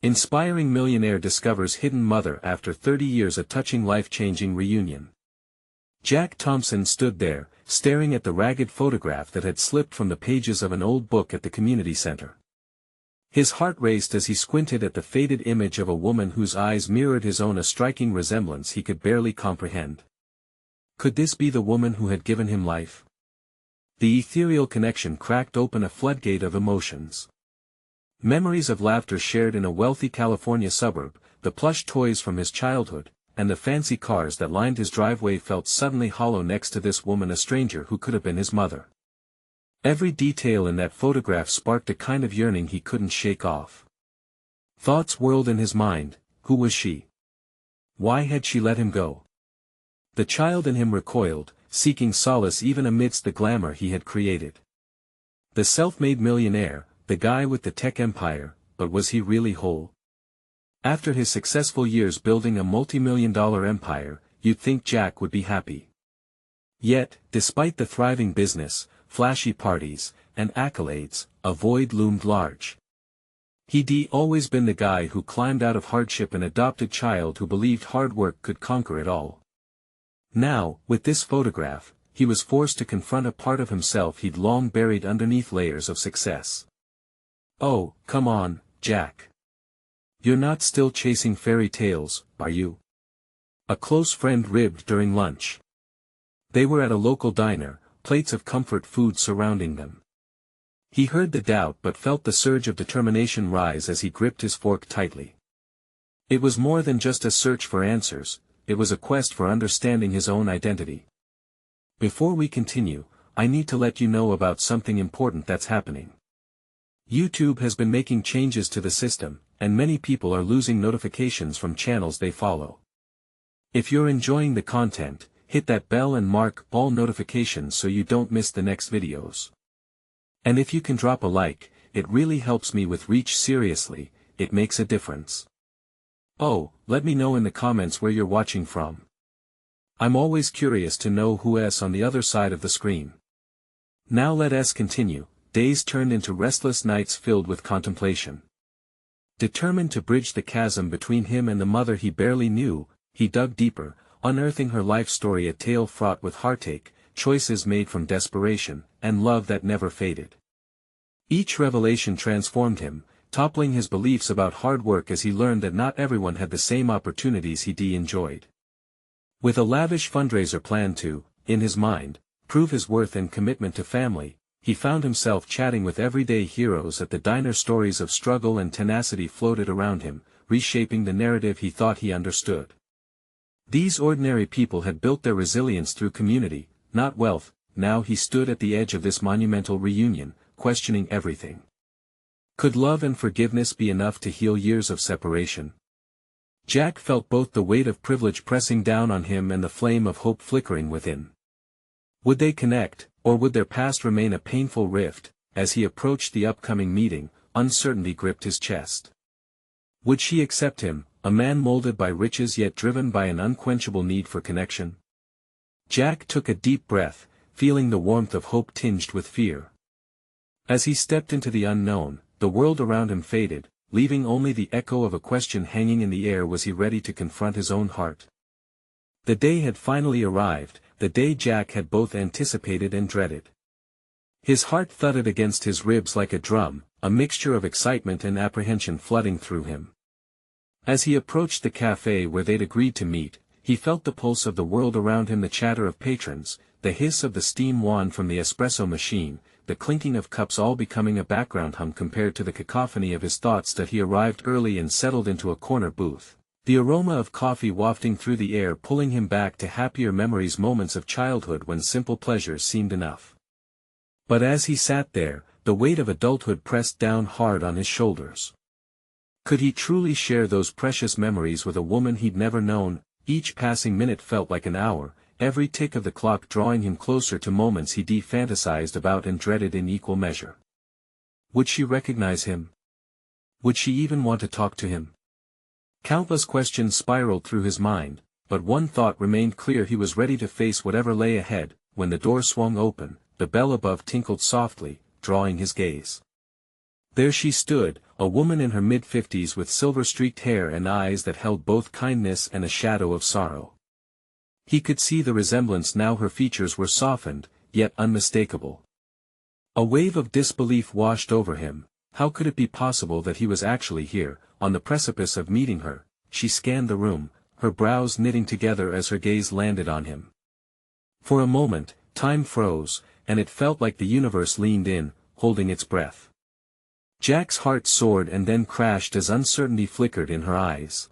Inspiring millionaire discovers hidden mother after 30 years. A touching life-changing reunion. Jack Thompson stood there, staring at the ragged photograph that had slipped from the pages of an old book at the community center. His heart raced as he squinted at the faded image of a woman whose eyes mirrored his own, a striking resemblance he could barely comprehend. Could this be the woman who had given him life? The ethereal connection cracked open a floodgate of emotions. Memories of laughter shared in a wealthy California suburb, the plush toys from his childhood, and the fancy cars that lined his driveway felt suddenly hollow next to this woman, a stranger who could have been his mother. Every detail in that photograph sparked a kind of yearning he couldn't shake off. Thoughts whirled in his mind. Who was she? Why had she let him go? The child in him recoiled, seeking solace even amidst the glamour he had created. The self-made millionaire, the guy with the tech empire, but was he really whole? After his successful years building a multi-million-dollar empire, you'd think Jack would be happy. Yet, despite the thriving business, flashy parties, and accolades, a void loomed large. He'd always been the guy who climbed out of hardship, an adopted child who believed hard work could conquer it all. Now, with this photograph, he was forced to confront a part of himself he'd long buried underneath layers of success. Oh, come on, Jack. You're not still chasing fairy tales, are you? A close friend ribbed during lunch. They were at a local diner, plates of comfort food surrounding them. He heard the doubt but felt the surge of determination rise as he gripped his fork tightly. It was more than just a search for answers, it was a quest for understanding his own identity. Before we continue, I need to let you know about something important that's happening. YouTube has been making changes to the system, and many people are losing notifications from channels they follow. If you're enjoying the content, hit that bell and mark all notifications so you don't miss the next videos. And if you can drop a like, it really helps me with reach. Seriously, it makes a difference. Oh, let me know in the comments where you're watching from. I'm always curious to know who's on the other side of the screen. Now let us continue. Days turned into restless nights filled with contemplation. Determined to bridge the chasm between him and the mother he barely knew, he dug deeper, unearthing her life story, a tale fraught with heartache, choices made from desperation, and love that never faded. Each revelation transformed him, toppling his beliefs about hard work as he learned that not everyone had the same opportunities he'd enjoyed. With a lavish fundraiser plan to, in his mind, prove his worth and commitment to family, he found himself chatting with everyday heroes at the diner. Stories of struggle and tenacity floated around him, reshaping the narrative he thought he understood. These ordinary people had built their resilience through community, not wealth. Now he stood at the edge of this monumental reunion, questioning everything. Could love and forgiveness be enough to heal years of separation? Jack felt both the weight of privilege pressing down on him and the flame of hope flickering within. Would they connect, or would their past remain a painful rift? As he approached the upcoming meeting, uncertainty gripped his chest. Would she accept him, a man molded by riches yet driven by an unquenchable need for connection? Jack took a deep breath, feeling the warmth of hope tinged with fear. As he stepped into the unknown, the world around him faded, leaving only the echo of a question hanging in the air. Was he ready to confront his own heart? The day had finally arrived, the day Jack had both anticipated and dreaded. His heart thudded against his ribs like a drum, a mixture of excitement and apprehension flooding through him. As he approached the cafe where they'd agreed to meet, he felt the pulse of the world around him, the chatter of patrons, the hiss of the steam wand from the espresso machine, the clinking of cups, all becoming a background hum compared to the cacophony of his thoughts. That he arrived early and settled into a corner booth, the aroma of coffee wafting through the air, pulling him back to happier memories, moments of childhood when simple pleasures seemed enough. But as he sat there, the weight of adulthood pressed down hard on his shoulders. Could he truly share those precious memories with a woman he'd never known? Each passing minute felt like an hour, every tick of the clock drawing him closer to moments he'd fantasized about and dreaded in equal measure. Would she recognize him? Would she even want to talk to him? Countless questions spiraled through his mind, but one thought remained clear: he was ready to face whatever lay ahead. When the door swung open, the bell above tinkled softly, drawing his gaze. There she stood, a woman in her mid-50s with silver-streaked hair and eyes that held both kindness and a shadow of sorrow. He could see the resemblance now. Her features were softened, yet unmistakable. A wave of disbelief washed over him. How could it be possible that he was actually here, on the precipice of meeting her? She scanned the room, her brows knitting together as her gaze landed on him. For a moment, time froze, and it felt like the universe leaned in, holding its breath. Jack's heart soared and then crashed as uncertainty flickered in her eyes.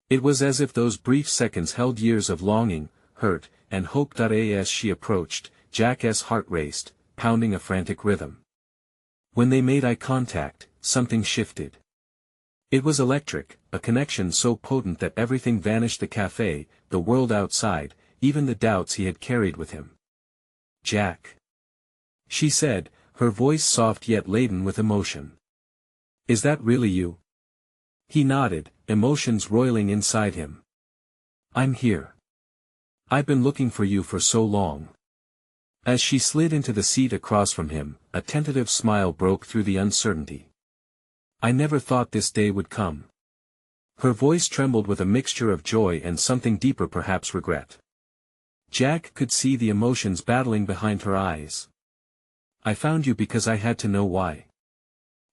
It was as if those brief seconds held years of longing, hurt, and hope. As she approached, Jack's heart raced, pounding a frantic rhythm. When they made eye contact, something shifted. It was electric, a connection so potent that everything vanished: the cafe, the world outside, even the doubts he had carried with him. "Jack," she said, her voice soft yet laden with emotion. "Is that really you?" He nodded, emotions roiling inside him. "I'm here. I've been looking for you for so long." As she slid into the seat across from him, a tentative smile broke through the uncertainty. "I never thought this day would come." Her voice trembled with a mixture of joy and something deeper, perhaps regret. Jack could see the emotions battling behind her eyes. "I found you because I had to know why."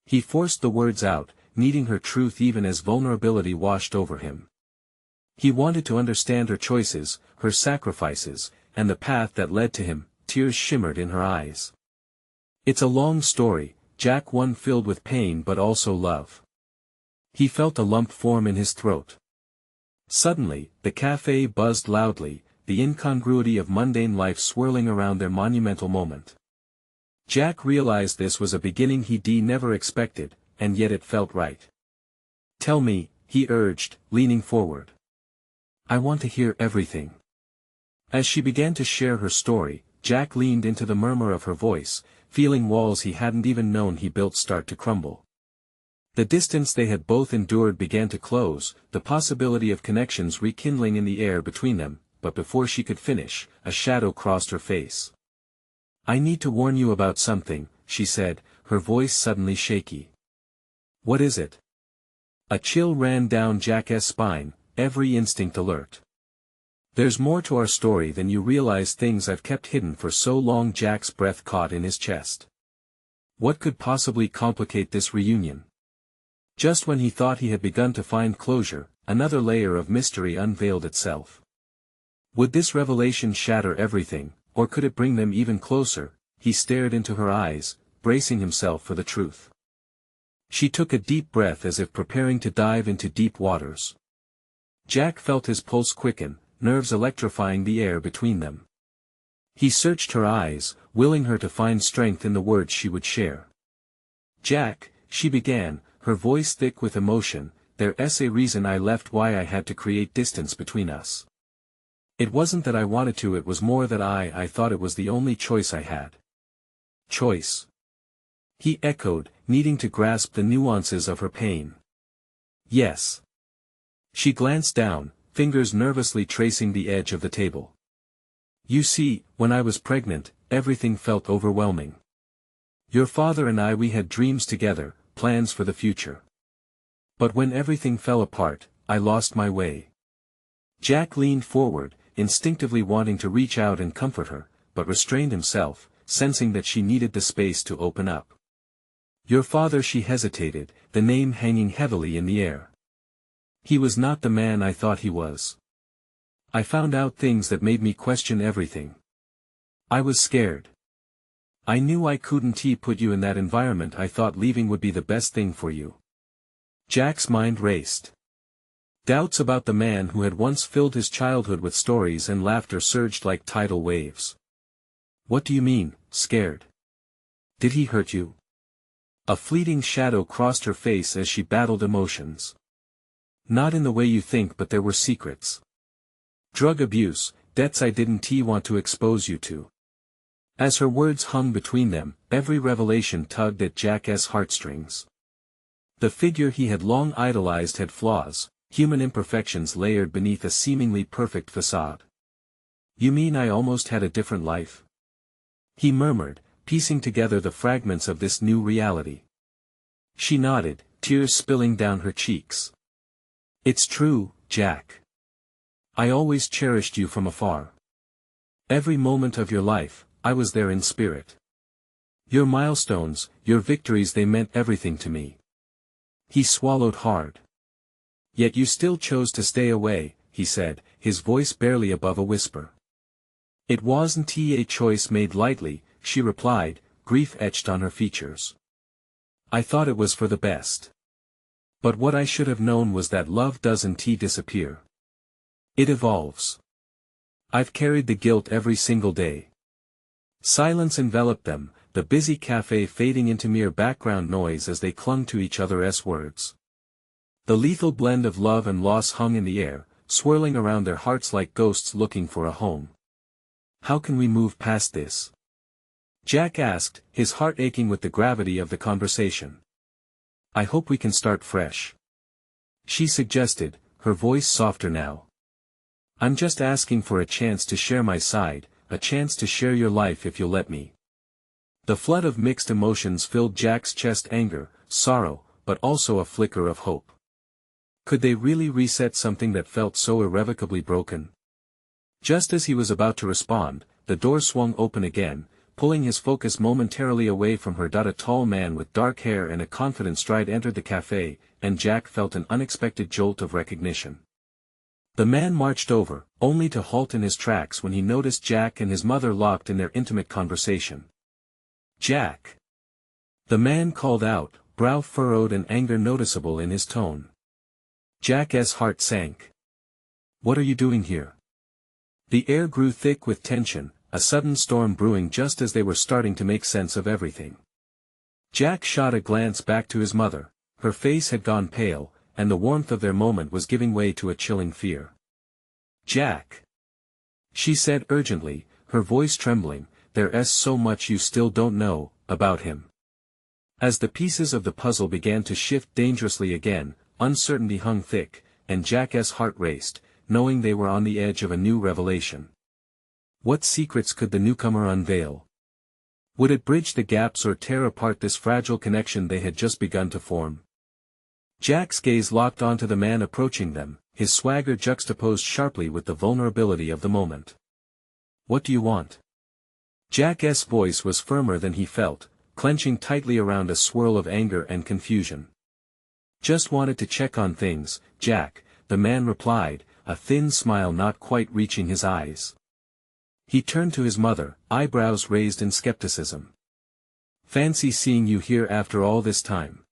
He forced the words out, needing her truth even as vulnerability washed over him. He wanted to understand her choices, her sacrifices, and the path that led to him. Tears shimmered in her eyes. "It's a long story, Jack, one filled with pain but also love." He felt a lump form in his throat. Suddenly, the cafe buzzed loudly, the incongruity of mundane life swirling around their monumental moment. Jack realized this was a beginning he'd never expected, and yet it felt right. "Tell me," he urged, leaning forward. "I want to hear everything." As she began to share her story, Jack leaned into the murmur of her voice, feeling walls he hadn't even known he built start to crumble. The distance they had both endured began to close, the possibility of connections rekindling in the air between them, but before she could finish, a shadow crossed her face. "I need to warn you about something," she said, her voice suddenly shaky. "What is it?" A chill ran down Jack's spine, every instinct alert. "There's more to our story than you realize, things I've kept hidden for so long." Jack's breath caught in his chest. What could possibly complicate this reunion? Just when he thought he had begun to find closure, another layer of mystery unveiled itself. Would this revelation shatter everything, or could it bring them even closer? He stared into her eyes, bracing himself for the truth. She took a deep breath as if preparing to dive into deep waters. Jack felt his pulse quicken, nerves electrifying the air between them. He searched her eyes, willing her to find strength in the words she would share. "Jack," she began, her voice thick with emotion, "there's a reason I left, why I had to create distance between us. It wasn't that I wanted to, it was more that I thought it was the only choice I had." "Choice?" he echoed, needing to grasp the nuances of her pain. "Yes." She glanced down, fingers nervously tracing the edge of the table. "You see, when I was pregnant, everything felt overwhelming. Your father and we had dreams together, plans for the future. But when everything fell apart, I lost my way." Jack leaned forward, instinctively wanting to reach out and comfort her, but restrained himself, sensing that she needed the space to open up. "Your father," she hesitated, the name hanging heavily in the air. "He was not the man I thought he was. I found out things that made me question everything. I was scared. I knew I couldn't put you in that environment. I thought leaving would be the best thing for you." Jack's mind raced. Doubts about the man who had once filled his childhood with stories and laughter surged like tidal waves. "What do you mean, scared? Did he hurt you?" A fleeting shadow crossed her face as she battled emotions. "Not in the way you think, but there were secrets. Drug abuse, debts I didn't want to expose you to." As her words hung between them, every revelation tugged at Jack's heartstrings. The figure he had long idolized had flaws, human imperfections layered beneath a seemingly perfect facade. "You mean I almost had a different life?" he murmured, piecing together the fragments of this new reality. She nodded, tears spilling down her cheeks. It's true, Jack. I always cherished you from afar. Every moment of your life, I was there in spirit. Your milestones, your victories, they meant everything to me. He swallowed hard. Yet you still chose to stay away, he said, his voice barely above a whisper. It wasn't a choice made lightly, she replied, grief etched on her features. I thought it was for the best. But what I should have known was that love doesn't disappear. It evolves. I've carried the guilt every single day. Silence enveloped them, the busy cafe fading into mere background noise as they clung to each other's words. The lethal blend of love and loss hung in the air, swirling around their hearts like ghosts looking for a home. How can we move past this? Jack asked, his heart aching with the gravity of the conversation. I hope we can start fresh. She suggested, her voice softer now. I'm just asking for a chance to share my side, a chance to share your life if you'll let me. The flood of mixed emotions filled Jack's chest, anger, sorrow, but also a flicker of hope. Could they really reset something that felt so irrevocably broken? Just as he was about to respond, the door swung open again, pulling his focus momentarily away from her. A tall man with dark hair and a confident stride entered the cafe, and Jack felt an unexpected jolt of recognition. The man marched over, only to halt in his tracks when he noticed Jack and his mother locked in their intimate conversation. Jack! The man called out, brow furrowed and anger noticeable in his tone. Jack's heart sank. What are you doing here? The air grew thick with tension, a sudden storm brewing just as they were starting to make sense of everything. Jack shot a glance back to his mother, her face had gone pale, and the warmth of their moment was giving way to a chilling fear. Jack! She said urgently, her voice trembling, there's so much you still don't know about him. As the pieces of the puzzle began to shift dangerously again, uncertainty hung thick, and Jack's heart raced, knowing they were on the edge of a new revelation. What secrets could the newcomer unveil? Would it bridge the gaps or tear apart this fragile connection they had just begun to form? Jack's gaze locked onto the man approaching them, his swagger juxtaposed sharply with the vulnerability of the moment. What do you want? Jack's voice was firmer than he felt, clenching tightly around a swirl of anger and confusion. Just wanted to check on things, Jack, the man replied, a thin smile not quite reaching his eyes. He turned to his mother, eyebrows raised in skepticism. Fancy seeing you here after all this time.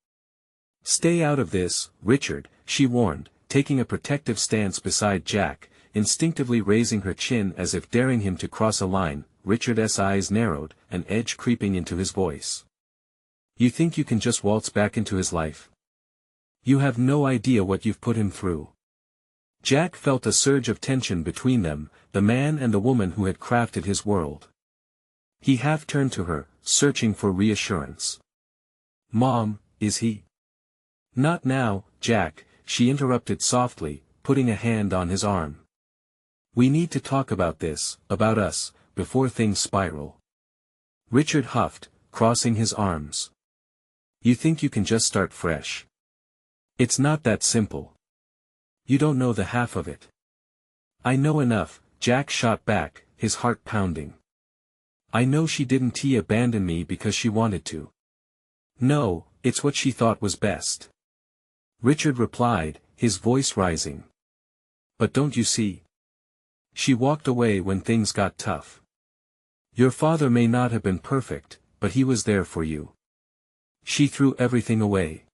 Stay out of this, Richard, she warned, taking a protective stance beside Jack, instinctively raising her chin as if daring him to cross a line. Richard's eyes narrowed, an edge creeping into his voice. You think you can just waltz back into his life? You have no idea what you've put him through. Jack felt a surge of tension between them, the man and the woman who had crafted his world. He half turned to her, searching for reassurance. Mom, is he? Not now, Jack, she interrupted softly, putting a hand on his arm. We need to talk about this, about us, before things spiral. Richard huffed, crossing his arms. You think you can just start fresh? It's not that simple. You don't know the half of it. I know enough, Jack shot back, his heart pounding. I know she didn't abandon me because she wanted to. No, it's what she thought was best. Richard replied, his voice rising. But don't you see? She walked away when things got tough. Your father may not have been perfect, but he was there for you. She threw everything away.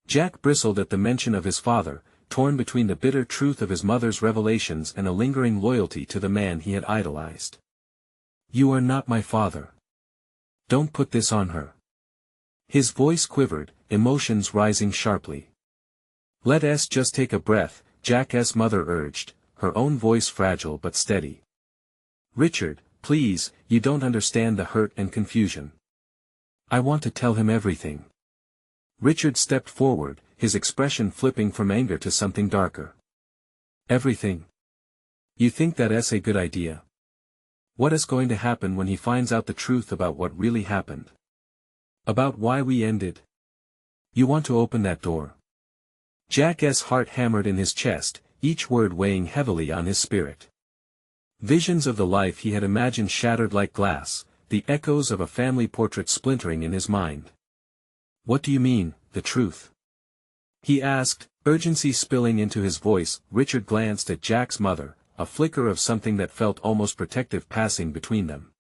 Jack bristled at the mention of his father, torn between the bitter truth of his mother's revelations and a lingering loyalty to the man he had idolized. You are not my father. Don't put this on her. His voice quivered, emotions rising sharply. Let us just take a breath, Jack's mother urged, her own voice fragile but steady. Richard, please, you don't understand the hurt and confusion. I want to tell him everything. Richard stepped forward, his expression flipping from anger to something darker. Everything? You think that's a good idea? What is going to happen when he finds out the truth about what really happened? About why we ended? You want to open that door? Jack's heart hammered in his chest, each word weighing heavily on his spirit. Visions of the life he had imagined shattered like glass, the echoes of a family portrait splintering in his mind. What do you mean, the truth? He asked, urgency spilling into his voice. Richard glanced at Jack's mother, a flicker of something that felt almost protective passing between them.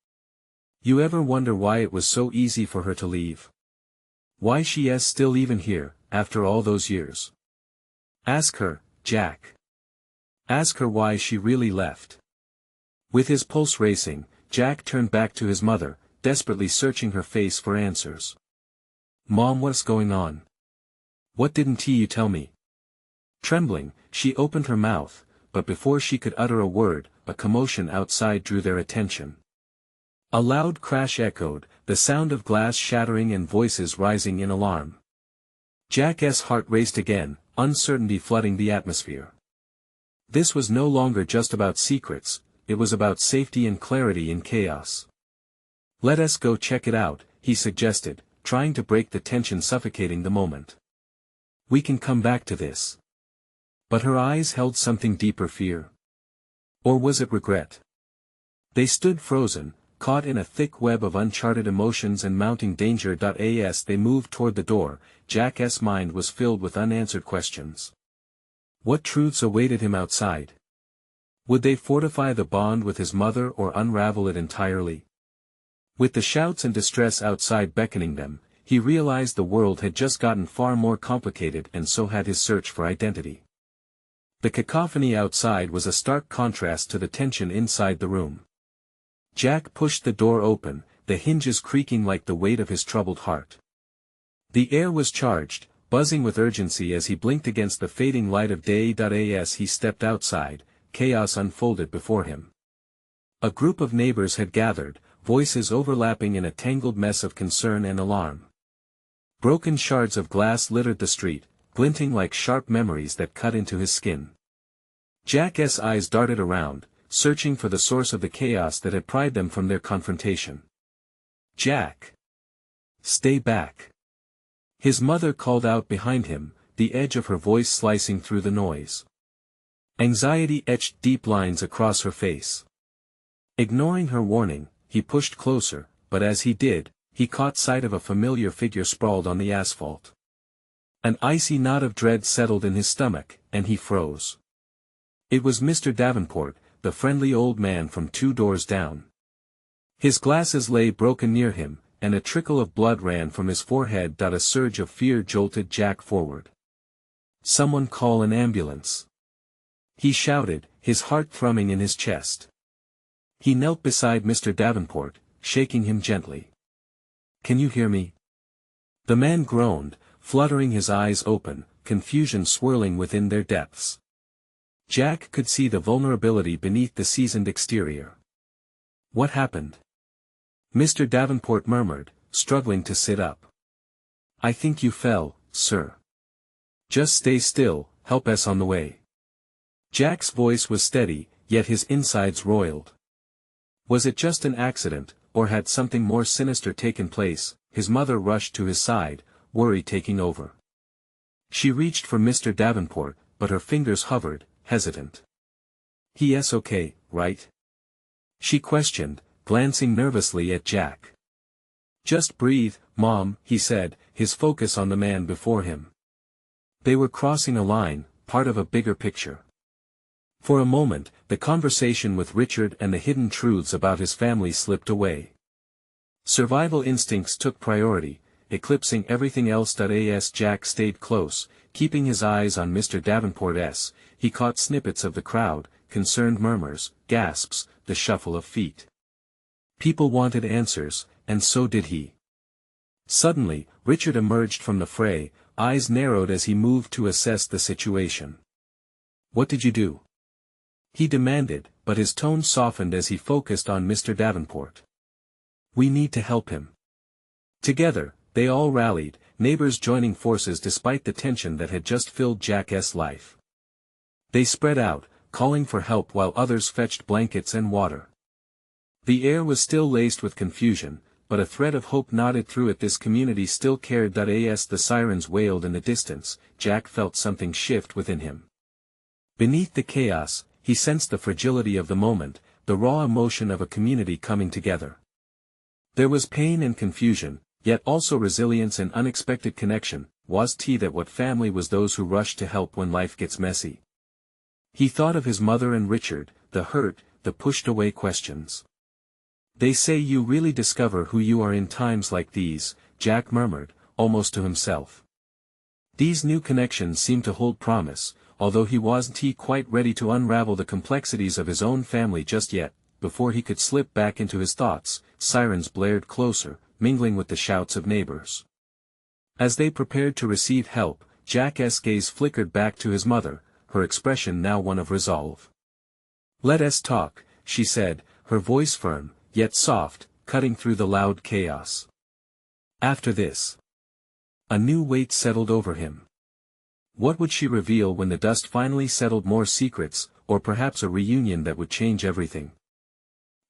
You ever wonder why it was so easy for her to leave? Why she is still even here, after all those years? Ask her, Jack. Ask her why she really left. With his pulse racing, Jack turned back to his mother, desperately searching her face for answers. Mom, what's going on? What didn't you tell me? Trembling, she opened her mouth, but before she could utter a word, a commotion outside drew their attention. A loud crash echoed, the sound of glass shattering and voices rising in alarm. Jack's heart raced again, uncertainty flooding the atmosphere. This was no longer just about secrets, it was about safety and clarity in chaos. Let us go check it out, he suggested, trying to break the tension suffocating the moment. We can come back to this. But her eyes held something deeper: fear. Or was it regret? They stood frozen, caught in a thick web of uncharted emotions and mounting danger. As they moved toward the door, Jack's mind was filled with unanswered questions. What truths awaited him outside? Would they fortify the bond with his mother or unravel it entirely? With the shouts and distress outside beckoning them, he realized the world had just gotten far more complicated, and so had his search for identity. The cacophony outside was a stark contrast to the tension inside the room. Jack pushed the door open, the hinges creaking like the weight of his troubled heart. The air was charged, buzzing with urgency as he blinked against the fading light of day. As he stepped outside, chaos unfolded before him. A group of neighbors had gathered, voices overlapping in a tangled mess of concern and alarm. Broken shards of glass littered the street, glinting like sharp memories that cut into his skin. Jack's eyes darted around, searching for the source of the chaos that had pried them from their confrontation. Jack! Stay back! His mother called out behind him, the edge of her voice slicing through the noise. Anxiety etched deep lines across her face. Ignoring her warning, he pushed closer, but as he did, he caught sight of a familiar figure sprawled on the asphalt. An icy knot of dread settled in his stomach, and he froze. It was Mr. Davenport, the friendly old man from 2 doors down. His glasses lay broken near him, and a trickle of blood ran from his forehead. A surge of fear jolted Jack forward. Someone call an ambulance! He shouted, his heart thrumming in his chest. He knelt beside Mr. Davenport, shaking him gently. Can you hear me? The man groaned, fluttering his eyes open, confusion swirling within their depths. Jack could see the vulnerability beneath the seasoned exterior. What happened? Mr. Davenport murmured, struggling to sit up. I think you fell, sir. Just stay still, help us on the way. Jack's voice was steady, yet his insides roiled. Was it just an accident, or had something more sinister taken place? His mother rushed to his side, worry taking over. She reached for Mr. Davenport, but her fingers hovered, hesitant. He's okay, right? She questioned, glancing nervously at Jack. Just breathe, Mom, he said, his focus on the man before him. They were crossing a line, part of a bigger picture. For a moment, the conversation with Richard and the hidden truths about his family slipped away. Survival instincts took priority, eclipsing everything else. As Jack stayed close, keeping his eyes on Mr. Davenport's, he caught snippets of the crowd, concerned murmurs, gasps, the shuffle of feet. People wanted answers, and so did he. Suddenly, Richard emerged from the fray, eyes narrowed as he moved to assess the situation. What did you do? He demanded, but his tone softened as he focused on Mr. Davenport. We need to help him. Together, they all rallied, neighbors joining forces despite the tension that had just filled Jack's life. They spread out, calling for help while others fetched blankets and water. The air was still laced with confusion, but a thread of hope nodded through it. This community still cared. As the sirens wailed in the distance, Jack felt something shift within him. Beneath the chaos, he sensed the fragility of the moment, the raw emotion of a community coming together. There was pain and confusion, yet also resilience and unexpected connection. Was that what family was? Those who rush to help when life gets messy. He thought of his mother and Richard, the hurt, the pushed-away questions. They say you really discover who you are in times like these, Jack murmured, almost to himself. These new connections seemed to hold promise, although he wasn't quite ready to unravel the complexities of his own family just yet. Before he could slip back into his thoughts, sirens blared closer, mingling with the shouts of neighbors. As they prepared to receive help, Jack's gaze flickered back to his mother, her expression now one of resolve. "Let us talk," she said, her voice firm, yet soft, cutting through the loud chaos. After this, a new weight settled over him. What would she reveal when the dust finally settled? More secrets, or perhaps a reunion that would change everything?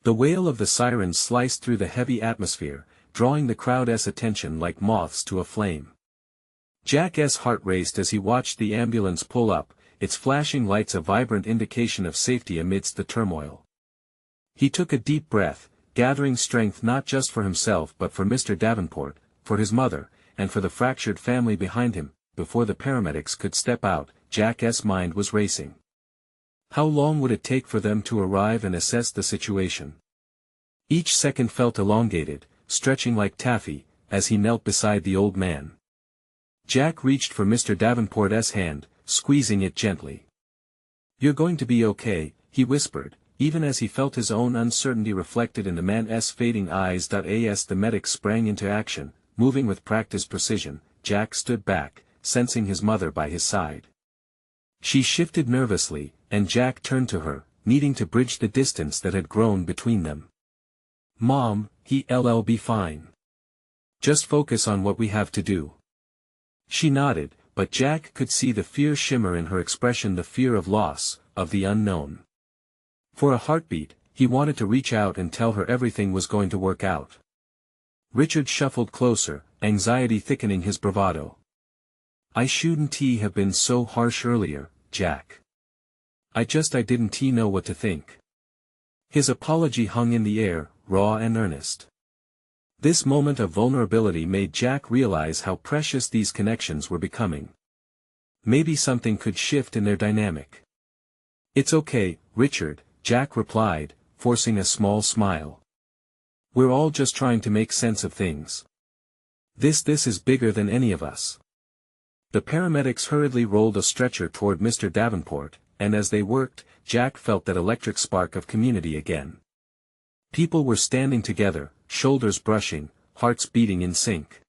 The wail of the sirens sliced through the heavy atmosphere, drawing the crowd's attention like moths to a flame. Jack's heart raced as he watched the ambulance pull up, its flashing lights a vibrant indication of safety amidst the turmoil. He took a deep breath, gathering strength not just for himself but for Mr. Davenport, for his mother, and for the fractured family behind him. Before the paramedics could step out, Jack's mind was racing. How long would it take for them to arrive and assess the situation? Each second felt elongated, stretching like taffy, as he knelt beside the old man. Jack reached for Mr. Davenport's hand, squeezing it gently. "You're going to be okay," he whispered, even as he felt his own uncertainty reflected in the man's fading eyes. As the medics sprang into action, moving with practiced precision, Jack stood back, sensing his mother by his side. She shifted nervously, and Jack turned to her, needing to bridge the distance that had grown between them. "Mom, he'll be fine. Just focus on what we have to do." She nodded, but Jack could see the fear shimmer in her expression, the fear of loss, of the unknown. For a heartbeat, he wanted to reach out and tell her everything was going to work out. Richard shuffled closer, anxiety thickening his bravado. "I shouldn't have been so harsh earlier, Jack. I didn't know what to think." His apology hung in the air, raw and earnest. This moment of vulnerability made Jack realize how precious these connections were becoming. Maybe something could shift in their dynamic. "It's okay, Richard," Jack replied, forcing a small smile. "We're all just trying to make sense of things. This is bigger than any of us." The paramedics hurriedly rolled a stretcher toward Mr. Davenport, and as they worked, Jack felt that electric spark of community again. People were standing together, shoulders brushing, hearts beating in sync.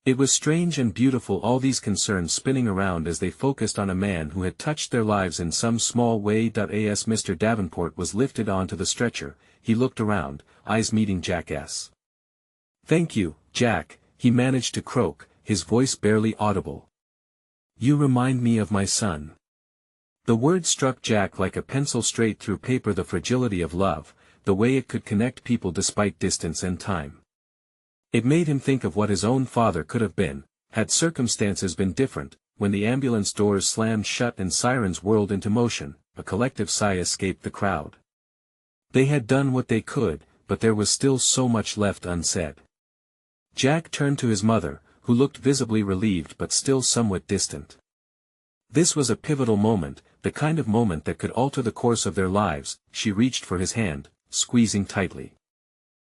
It was strange and beautiful, all these concerns spinning around as they focused on a man who had touched their lives in some small way. As Mr. Davenport was lifted onto the stretcher, he looked around, eyes meeting Jack's. "Thank you, Jack," he managed to croak, his voice barely audible. "You remind me of my son." The word struck Jack like a pencil straight through paper, the fragility of love, the way it could connect people despite distance and time. It made him think of what his own father could have been, had circumstances been different. When the ambulance doors slammed shut and sirens whirled into motion, a collective sigh escaped the crowd. They had done what they could, but there was still so much left unsaid. Jack turned to his mother, who looked visibly relieved but still somewhat distant. This was a pivotal moment, the kind of moment that could alter the course of their lives. She reached for his hand, squeezing tightly.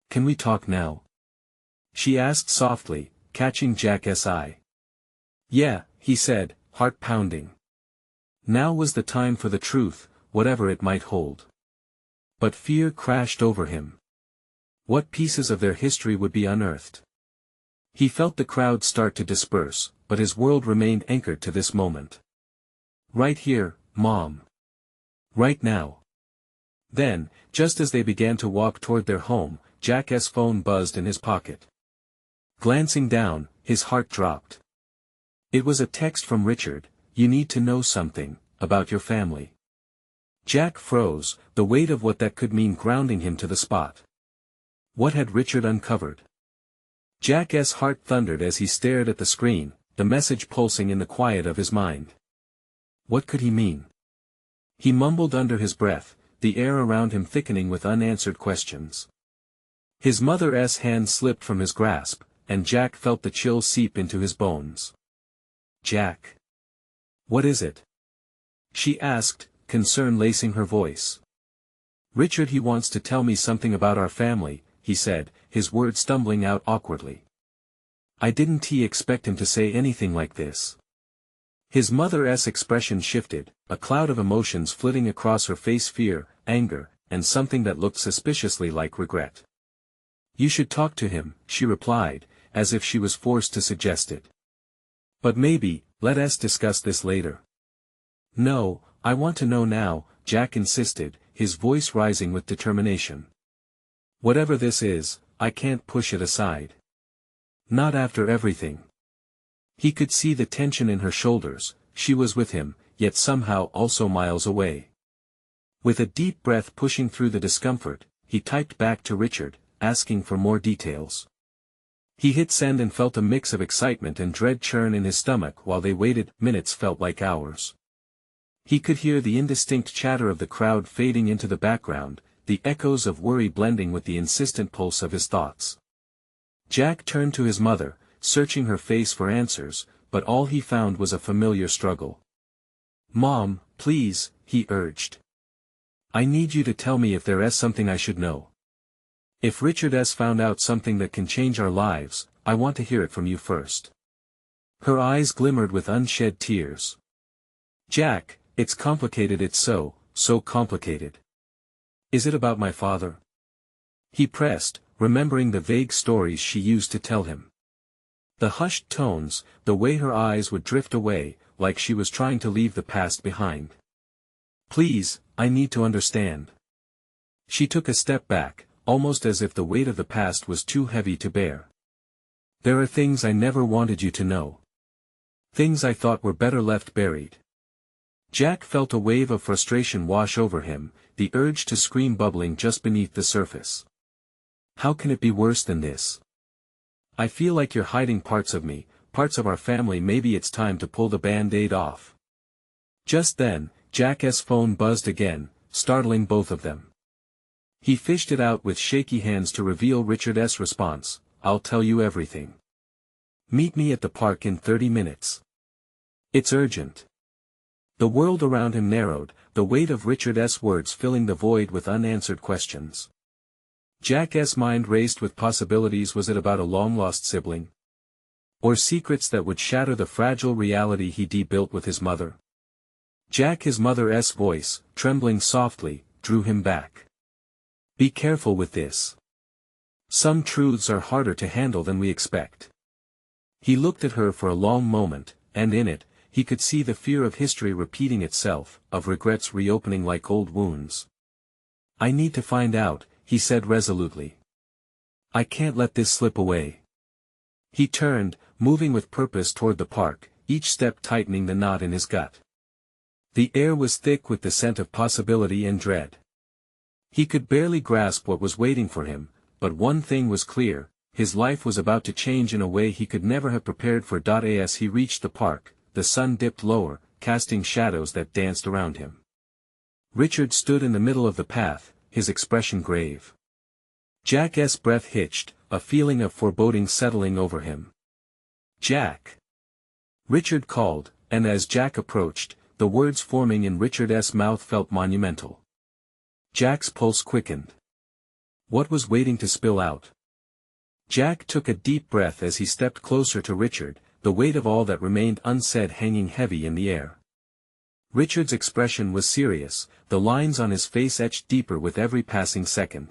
"Can we talk now?" she asked softly, catching Jack's eye. "Yeah," he said, heart pounding. Now was the time for the truth, whatever it might hold. But fear crashed over him. What pieces of their history would be unearthed? He felt the crowd start to disperse, but his world remained anchored to this moment. "Right here, Mom. Right now." Then, just as they began to walk toward their home, Jack's phone buzzed in his pocket. Glancing down, his heart dropped. It was a text from Richard. "You need to know something, about your family." Jack froze, the weight of what that could mean grounding him to the spot. What had Richard uncovered? Jack's heart thundered as he stared at the screen, the message pulsing in the quiet of his mind. What could he mean? He mumbled under his breath, the air around him thickening with unanswered questions. His mother's hand slipped from his grasp, and Jack felt the chill seep into his bones. Jack. What is it? She asked, concern lacing her voice. Richard, he wants to tell me something about our family, he said, his words stumbling out awkwardly. I didn't expect him to say anything like this. His mother's expression shifted, a cloud of emotions flitting across her face: fear, anger, and something that looked suspiciously like regret. You should talk to him, she replied, as if she was forced to suggest it. But maybe, let us discuss this later. No, I want to know now, Jack insisted, his voice rising with determination. Whatever this is, I can't push it aside. Not after everything. He could see the tension in her shoulders. She was with him, yet somehow also miles away. With a deep breath pushing through the discomfort, he typed back to Richard, asking for more details. He hit send and felt a mix of excitement and dread churn in his stomach while they waited. Minutes felt like hours. He could hear the indistinct chatter of the crowd fading into the background, the echoes of worry blending with the insistent pulse of his thoughts. Jack turned to his mother, searching her face for answers, but all he found was a familiar struggle. Mom, please, he urged. I need you to tell me if there is something I should know. If Richard has found out something that can change our lives, I want to hear it from you first. Her eyes glimmered with unshed tears. Jack, it's complicated. It's so complicated. Is it about my father? He pressed, remembering the vague stories she used to tell him. The hushed tones, the way her eyes would drift away, like she was trying to leave the past behind. Please, I need to understand. She took a step back, almost as if the weight of the past was too heavy to bear. There are things I never wanted you to know. Things I thought were better left buried. Jack felt a wave of frustration wash over him, the urge to scream bubbling just beneath the surface. How can it be worse than this? I feel like you're hiding parts of me, parts of our family. Maybe it's time to pull the band-aid off. Just then, Jack's phone buzzed again, startling both of them. He fished it out with shaky hands to reveal Richard's response. I'll tell you everything. Meet me at the park in 30 minutes. It's urgent. The world around him narrowed, the weight of Richard's words filling the void with unanswered questions. Jack's mind raced with possibilities. Was it about a long-lost sibling? Or secrets that would shatter the fragile reality he built with his mother? Jack, his mother's voice, trembling softly, drew him back. Be careful with this. Some truths are harder to handle than we expect. He looked at her for a long moment, and in it, he could see the fear of history repeating itself, of regrets reopening like old wounds. I need to find out, he said resolutely. I can't let this slip away. He turned, moving with purpose toward the park, each step tightening the knot in his gut. The air was thick with the scent of possibility and dread. He could barely grasp what was waiting for him, but one thing was clear, his life was about to change in a way he could never have prepared for. As he reached the park, the sun dipped lower, casting shadows that danced around him. Richard stood in the middle of the path, his expression grave. Jack's breath hitched, a feeling of foreboding settling over him. Jack! Richard called, and as Jack approached, the words forming in Richard's mouth felt monumental. Jack's pulse quickened. What was waiting to spill out? Jack took a deep breath as he stepped closer to Richard, the weight of all that remained unsaid hanging heavy in the air. Richard's expression was serious, the lines on his face etched deeper with every passing second.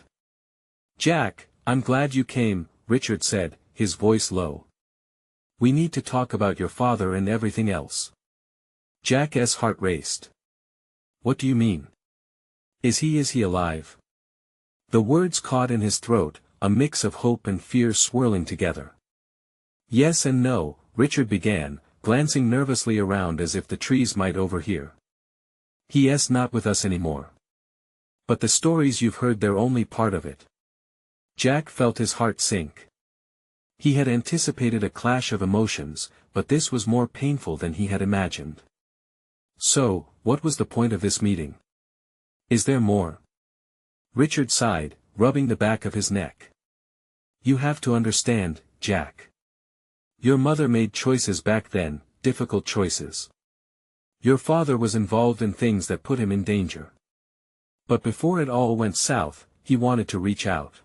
Jack, I'm glad you came, Richard said, his voice low. We need to talk about your father and everything else. Jack's heart raced. What do you mean? Is he alive? The words caught in his throat, a mix of hope and fear swirling together. Yes and no, Richard began, glancing nervously around as if the trees might overhear. He is not with us anymore. But the stories you've heard, they're only part of it. Jack felt his heart sink. He had anticipated a clash of emotions, but this was more painful than he had imagined. So, what was the point of this meeting? Is there more? Richard sighed, rubbing the back of his neck. You have to understand, Jack. Your mother made choices back then, difficult choices. Your father was involved in things that put him in danger. But before it all went south, he wanted to reach out.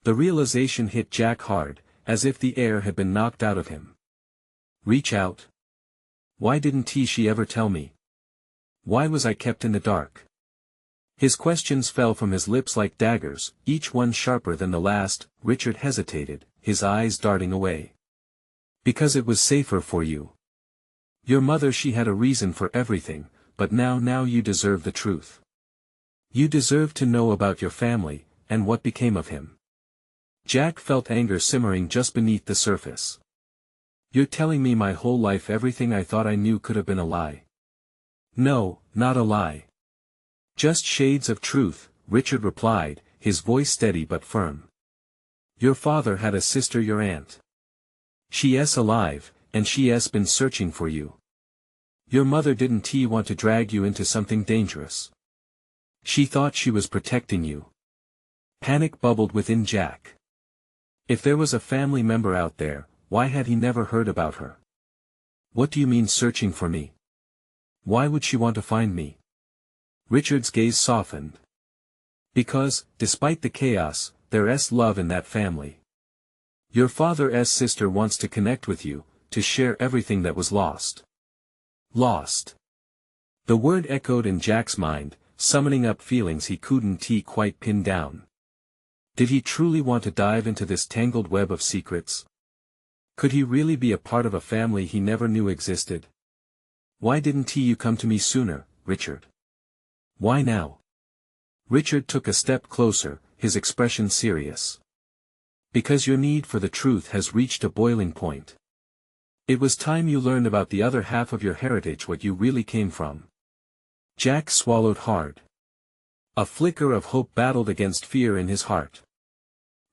The realization hit Jack hard, as if the air had been knocked out of him. Reach out? Why didn't she ever tell me? Why was I kept in the dark? His questions fell from his lips like daggers, each one sharper than the last. Richard hesitated, his eyes darting away. Because it was safer for you. Your mother, she had a reason for everything, but now you deserve the truth. You deserve to know about your family, and what became of him. Jack felt anger simmering just beneath the surface. You're telling me my whole life everything I thought I knew could have been a lie? No, not a lie. Just shades of truth, Richard replied, his voice steady but firm. Your father had a sister, your aunt. She's alive, and she's been searching for you. Your mother didn't want to drag you into something dangerous. She thought she was protecting you. Panic bubbled within Jack. If there was a family member out there, why had he never heard about her? What do you mean searching for me? Why would she want to find me? Richard's gaze softened. Because, despite the chaos, there's love in that family. Your father's sister wants to connect with you, to share everything that was lost. Lost. The word echoed in Jack's mind, summoning up feelings he couldn't quite pin down. Did he truly want to dive into this tangled web of secrets? Could he really be a part of a family he never knew existed? Why didn't you come to me sooner, Richard? Why now? Richard took a step closer, his expression serious. Because your need for the truth has reached a boiling point. It was time you learned about the other half of your heritage, what you really came from. Jack swallowed hard. A flicker of hope battled against fear in his heart.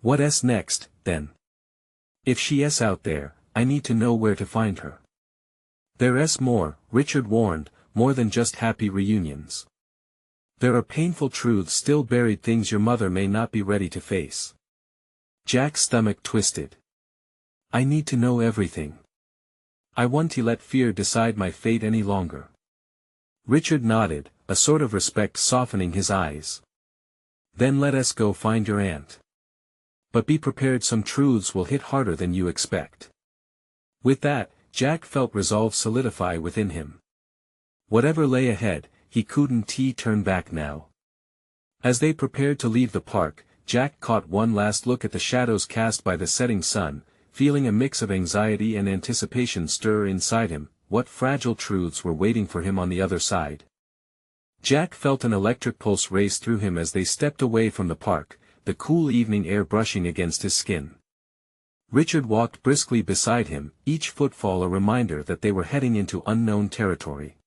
What's next, then? If she's out there, I need to know where to find her. There's more, Richard warned, more than just happy reunions. There are painful truths still buried, things your mother may not be ready to face. Jack's stomach twisted. I need to know everything. I won't let fear decide my fate any longer. Richard nodded, a sort of respect softening his eyes. Then let us go find your aunt. But be prepared, some truths will hit harder than you expect. With that, Jack felt resolve solidify within him. Whatever lay ahead, he couldn't turn back now. As they prepared to leave the park, Jack caught one last look at the shadows cast by the setting sun, feeling a mix of anxiety and anticipation stir inside him. What fragile truths were waiting for him on the other side? Jack felt an electric pulse race through him as they stepped away from the park, the cool evening air brushing against his skin. Richard walked briskly beside him, each footfall a reminder that they were heading into unknown territory.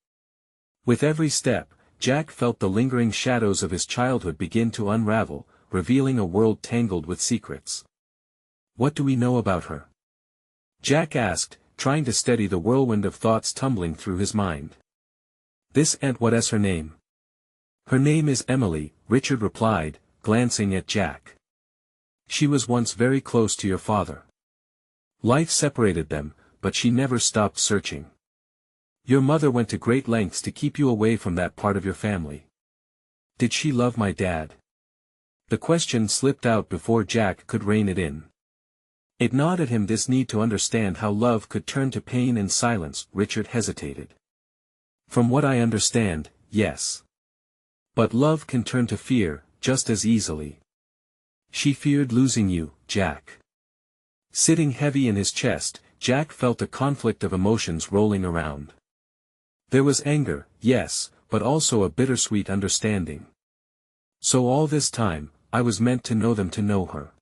With every step, Jack felt the lingering shadows of his childhood begin to unravel, revealing a world tangled with secrets. What do we know about her? Jack asked, trying to steady the whirlwind of thoughts tumbling through his mind. This aunt, what's her name? Her name is Emily, Richard replied, glancing at Jack. She was once very close to your father. Life separated them, but she never stopped searching. Your mother went to great lengths to keep you away from that part of your family. Did she love my dad? The question slipped out before Jack could rein it in. It gnawed at him, this need to understand how love could turn to pain and silence. Richard hesitated. From what I understand, yes. But love can turn to fear, just as easily. She feared losing you, Jack. Sitting heavy in his chest, Jack felt a conflict of emotions rolling around. There was anger, yes, but also a bittersweet understanding. So all this time, I was meant to know them, to know her.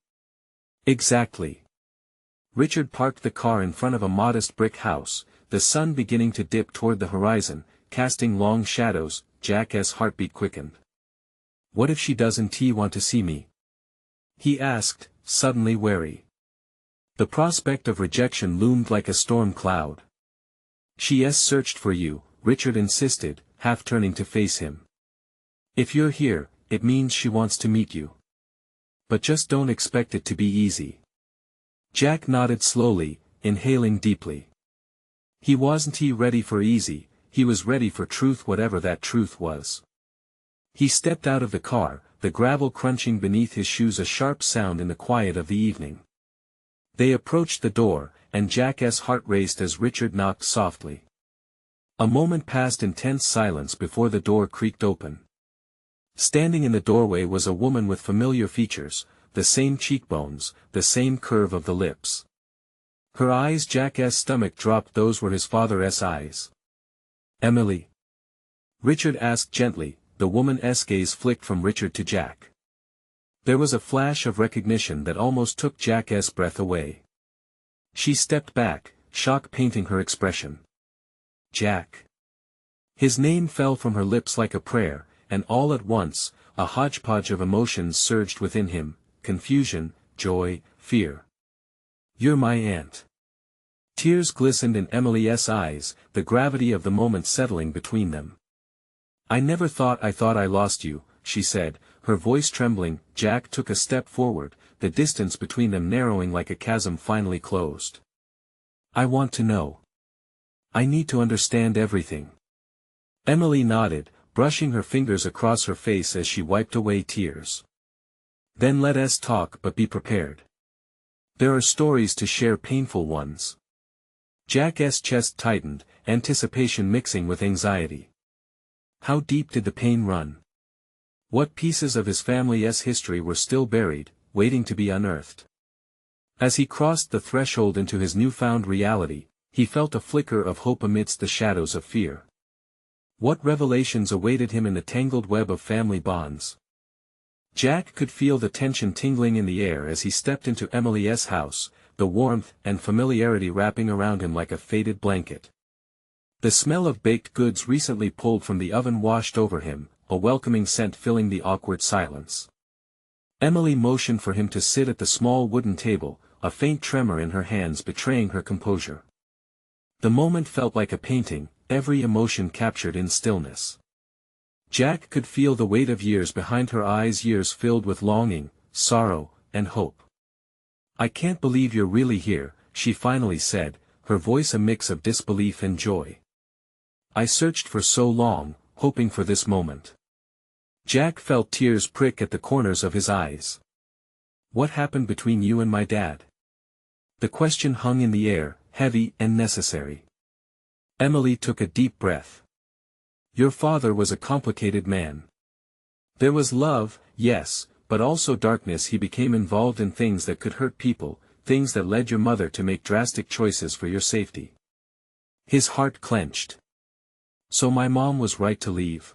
Exactly. Richard parked the car in front of a modest brick house, the sun beginning to dip toward the horizon, casting long shadows. Jack's heartbeat quickened. What if she doesn't want to see me? he asked, suddenly wary. The prospect of rejection loomed like a storm cloud. She's searched for you, Richard insisted, half turning to face him. If you're here, it means she wants to meet you. But just don't expect it to be easy. Jack nodded slowly, inhaling deeply. He wasn't ready for easy, he was ready for truth, whatever that truth was. He stepped out of the car, the gravel crunching beneath his shoes, a sharp sound in the quiet of the evening. They approached the door, and Jack's heart raced as Richard knocked softly. A moment passed in tense silence before the door creaked open. Standing in the doorway was a woman with familiar features, the same cheekbones, the same curve of the lips. Her eyes, Jack's stomach dropped, those were his father's eyes. Emily? Richard asked gently, the woman's gaze flicked from Richard to Jack. There was a flash of recognition that almost took Jack's breath away. She stepped back, shock painting her expression. Jack. His name fell from her lips like a prayer, and all at once, a hodgepodge of emotions surged within him, confusion, joy, fear. You're my aunt. Tears glistened in Emily's eyes, the gravity of the moment settling between them. I never thought I lost you, she said, her voice trembling. Jack took a step forward, the distance between them narrowing like a chasm finally closed. I want to know. I need to understand everything. Emily nodded, brushing her fingers across her face as she wiped away tears. Then let us talk, but be prepared. There are stories to share, painful ones. Jack's chest tightened, anticipation mixing with anxiety. How deep did the pain run? What pieces of his family's history were still buried, waiting to be unearthed? As he crossed the threshold into his newfound reality, he felt a flicker of hope amidst the shadows of fear. What revelations awaited him in the tangled web of family bonds? Jack could feel the tension tingling in the air as he stepped into Emily's house, the warmth and familiarity wrapping around him like a faded blanket. The smell of baked goods recently pulled from the oven washed over him, a welcoming scent filling the awkward silence. Emily motioned for him to sit at the small wooden table, a faint tremor in her hands betraying her composure. The moment felt like a painting, every emotion captured in stillness. Jack could feel the weight of years behind her eyes, years filled with longing, sorrow, and hope. I can't believe you're really here, she finally said, her voice a mix of disbelief and joy. I searched for so long, hoping for this moment. Jack felt tears prick at the corners of his eyes. What happened between you and my dad? The question hung in the air, heavy and necessary. Emily took a deep breath. Your father was a complicated man. There was love, yes, but also darkness. He became involved in things that could hurt people, things that led your mother to make drastic choices for your safety. His heart clenched. So my mom was right to leave.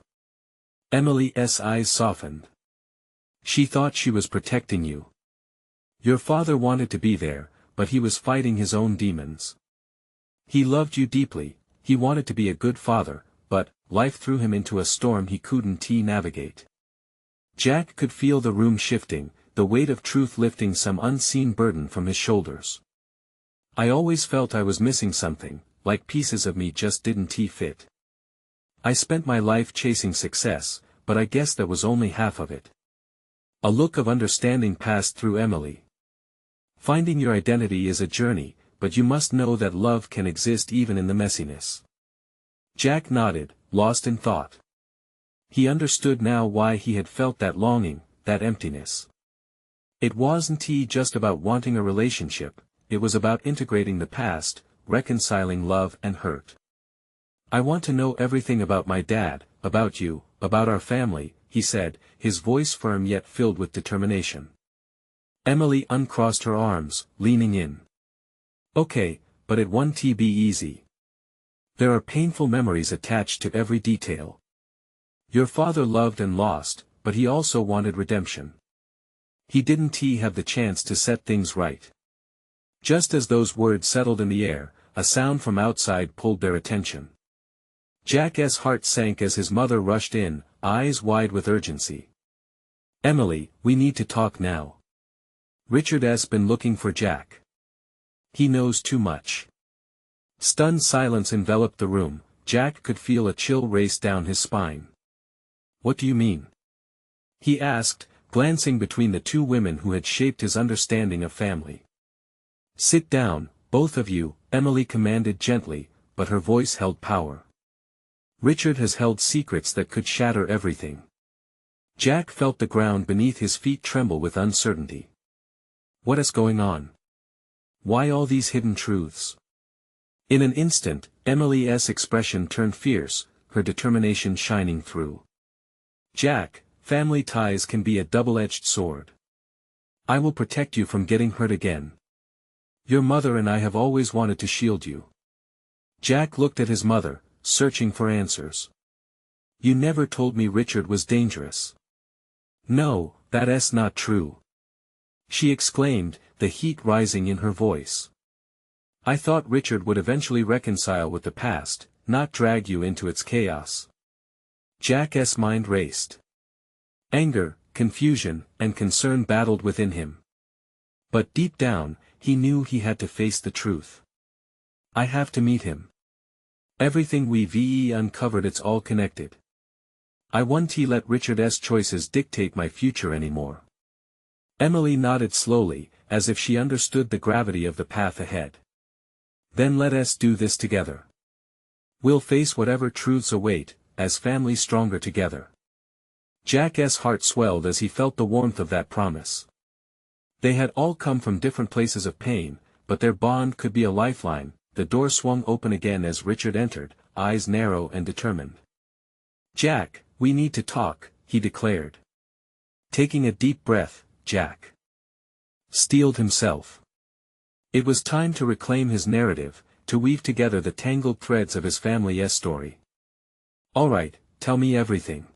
Emily's eyes softened. She thought she was protecting you. Your father wanted to be there, but he was fighting his own demons. He loved you deeply, he wanted to be a good father, but life threw him into a storm he couldn't navigate. Jack could feel the room shifting, the weight of truth lifting some unseen burden from his shoulders. I always felt I was missing something, like pieces of me just didn't fit. I spent my life chasing success, but I guess that was only half of it. A look of understanding passed through Emily. Finding your identity is a journey, but you must know that love can exist even in the messiness. Jack nodded, lost in thought. He understood now why he had felt that longing, that emptiness. It wasn't just about wanting a relationship, it was about integrating the past, reconciling love and hurt. I want to know everything about my dad, about you, about our family, he said, his voice firm yet filled with determination. Emily uncrossed her arms, leaning in. Okay, but it won't be easy. There are painful memories attached to every detail. Your father loved and lost, but he also wanted redemption. He didn't have the chance to set things right. Just as those words settled in the air, a sound from outside pulled their attention. Jack's heart sank as his mother rushed in, eyes wide with urgency. Emily, we need to talk now. Richard S. been looking for Jack. He knows too much. Stunned silence enveloped the room. Jack could feel a chill race down his spine. What do you mean? He asked, glancing between the two women who had shaped his understanding of family. Sit down, both of you, Emily commanded gently, but her voice held power. Richard has held secrets that could shatter everything. Jack felt the ground beneath his feet tremble with uncertainty. What is going on? Why all these hidden truths? In an instant, Emily's expression turned fierce, her determination shining through. Jack, family ties can be a double-edged sword. I will protect you from getting hurt again. Your mother and I have always wanted to shield you. Jack looked at his mother, searching for answers. You never told me Richard was dangerous. No, that's not true. She exclaimed, the heat rising in her voice. I thought Richard would eventually reconcile with the past, not drag you into its chaos. Jack's mind raced. Anger, confusion, and concern battled within him. But deep down, he knew he had to face the truth. I have to meet him. Everything we've uncovered, it's all connected. I won't let Richard's choices dictate my future anymore. Emily nodded slowly, as if she understood the gravity of the path ahead. Then let us do this together. We'll face whatever truths await, as family stronger together. Jack's heart swelled as he felt the warmth of that promise. They had all come from different places of pain, but their bond could be a lifeline. The door swung open again as Richard entered, eyes narrow and determined. Jack, we need to talk, he declared. Taking a deep breath, Jack steeled himself. It was time to reclaim his narrative, to weave together the tangled threads of his family's story. All right, tell me everything.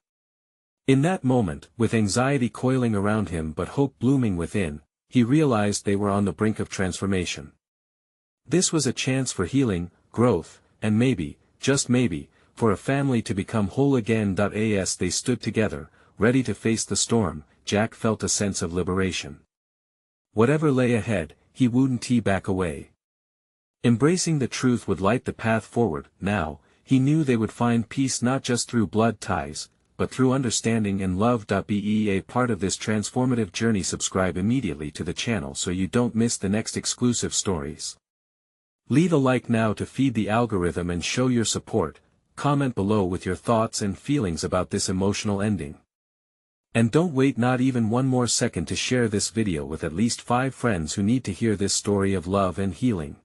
In that moment, with anxiety coiling around him but hope blooming within, he realized they were on the brink of transformation. This was a chance for healing, growth, and maybe, just maybe, for a family to become whole again. As they stood together, ready to face the storm, Jack felt a sense of liberation. Whatever lay ahead, he wouldn't back away. Embracing the truth would light the path forward. Now, he knew they would find peace not just through blood ties, but through understanding and love. Be a part of this transformative journey. Subscribe immediately to the channel so you don't miss the next exclusive stories. Leave a like now to feed the algorithm and show your support. Comment below with your thoughts and feelings about this emotional ending. And don't wait not even one more second to share this video with at least 5 friends who need to hear this story of love and healing.